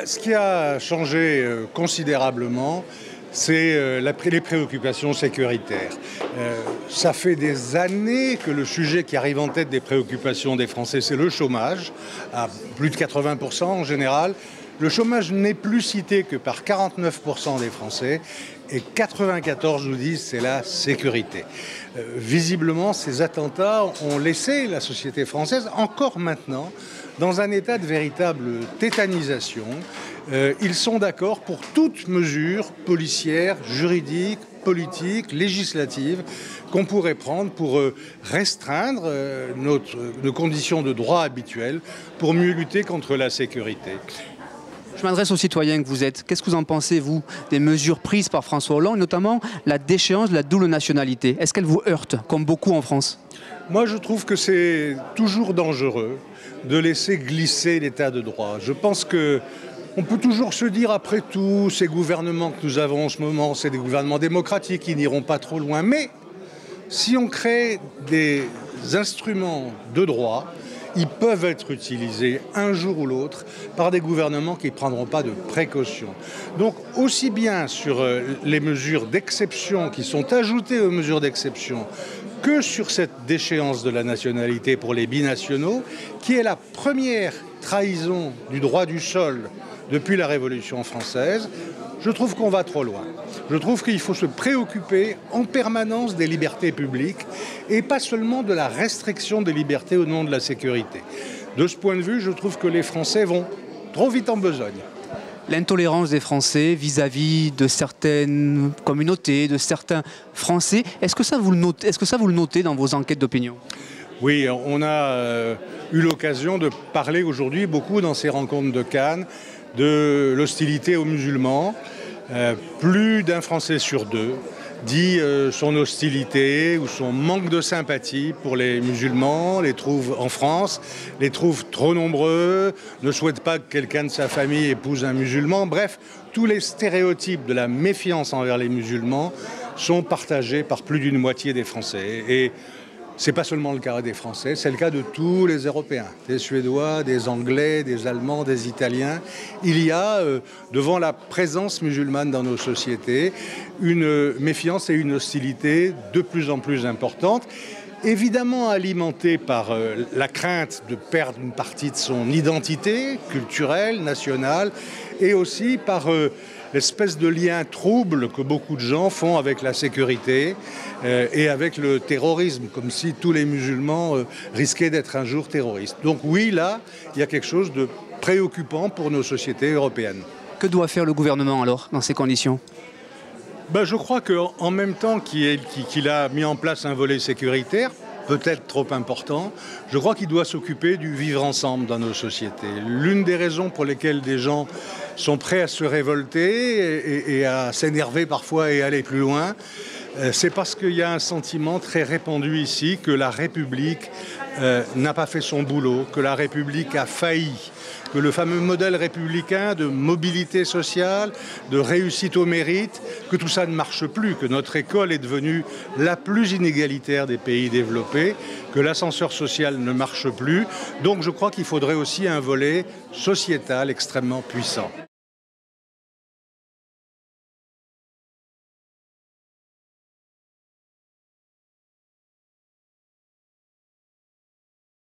Ce qui a changé considérablement, c'est les préoccupations sécuritaires. Ça fait des années que le sujet qui arrive en tête des préoccupations des Français, c'est le chômage, à plus de 80% en général. Le chômage n'est plus cité que par 49% des Français et 94 nous disent c'est la sécurité. Visiblement, ces attentats ont laissé la société française, encore maintenant, dans un état de véritable tétanisation. Ils sont d'accord pour toute mesure policière, juridique, politique, législative qu'on pourrait prendre pour restreindre nos conditions de droit habituelles pour mieux lutter contre la sécurité. Je m'adresse aux citoyens que vous êtes. Qu'est-ce que vous en pensez, vous, des mesures prises par François Hollande, notamment la déchéance de la double nationalité? Est-ce qu'elle vous heurte, comme beaucoup en France? Moi, je trouve que c'est toujours dangereux de laisser glisser l'état de droit. Je pense qu'on peut toujours se dire, après tout, ces gouvernements que nous avons en ce moment, c'est des gouvernements démocratiques qui n'iront pas trop loin. Mais si on crée des instruments de droit, ils peuvent être utilisés un jour ou l'autre par des gouvernements qui ne prendront pas de précautions. Donc aussi bien sur les mesures d'exception qui sont ajoutées aux mesures d'exception que sur cette déchéance de la nationalité pour les binationaux, qui est la première trahison du droit du sol depuis la Révolution française, je trouve qu'on va trop loin. Je trouve qu'il faut se préoccuper en permanence des libertés publiques et pas seulement de la restriction des libertés au nom de la sécurité. De ce point de vue, je trouve que les Français vont trop vite en besogne. L'intolérance des Français vis-à-vis de certaines communautés, de certains Français, est-ce que ça vous le notez dans vos enquêtes d'opinion? Oui, on a eu l'occasion de parler aujourd'hui beaucoup dans ces rencontres de Cannes de l'hostilité aux musulmans. Plus d'un Français sur deux dit son hostilité ou son manque de sympathie pour les musulmans, les trouve en France, les trouve trop nombreux, ne souhaite pas que quelqu'un de sa famille épouse un musulman. Bref, tous les stéréotypes de la méfiance envers les musulmans sont partagés par plus d'une moitié des Français. Et c'est pas seulement le cas des Français, c'est le cas de tous les Européens, des Suédois, des Anglais, des Allemands, des Italiens. Il y a, devant la présence musulmane dans nos sociétés, une méfiance et une hostilité de plus en plus importantes, évidemment alimentée par la crainte de perdre une partie de son identité culturelle, nationale, et aussi par l'espèce de lien trouble que beaucoup de gens font avec la sécurité et avec le terrorisme, comme si tous les musulmans risquaient d'être un jour terroristes. Donc oui, là, il y a quelque chose de préoccupant pour nos sociétés européennes. Que doit faire le gouvernement alors, dans ces conditions? Je crois qu'en même temps qu'il a mis en place un volet sécuritaire, peut-être trop important, je crois qu'il doit s'occuper du vivre ensemble dans nos sociétés. L'une des raisons pour lesquelles des gens sont prêts à se révolter et à s'énerver parfois et aller plus loin, c'est parce qu'il y a un sentiment très répandu ici que la République n'a pas fait son boulot, que la République a failli, que le fameux modèle républicain de mobilité sociale, de réussite au mérite, que tout ça ne marche plus, que notre école est devenue la plus inégalitaire des pays développés, que l'ascenseur social ne marche plus. Donc je crois qu'il faudrait aussi un volet sociétal extrêmement puissant.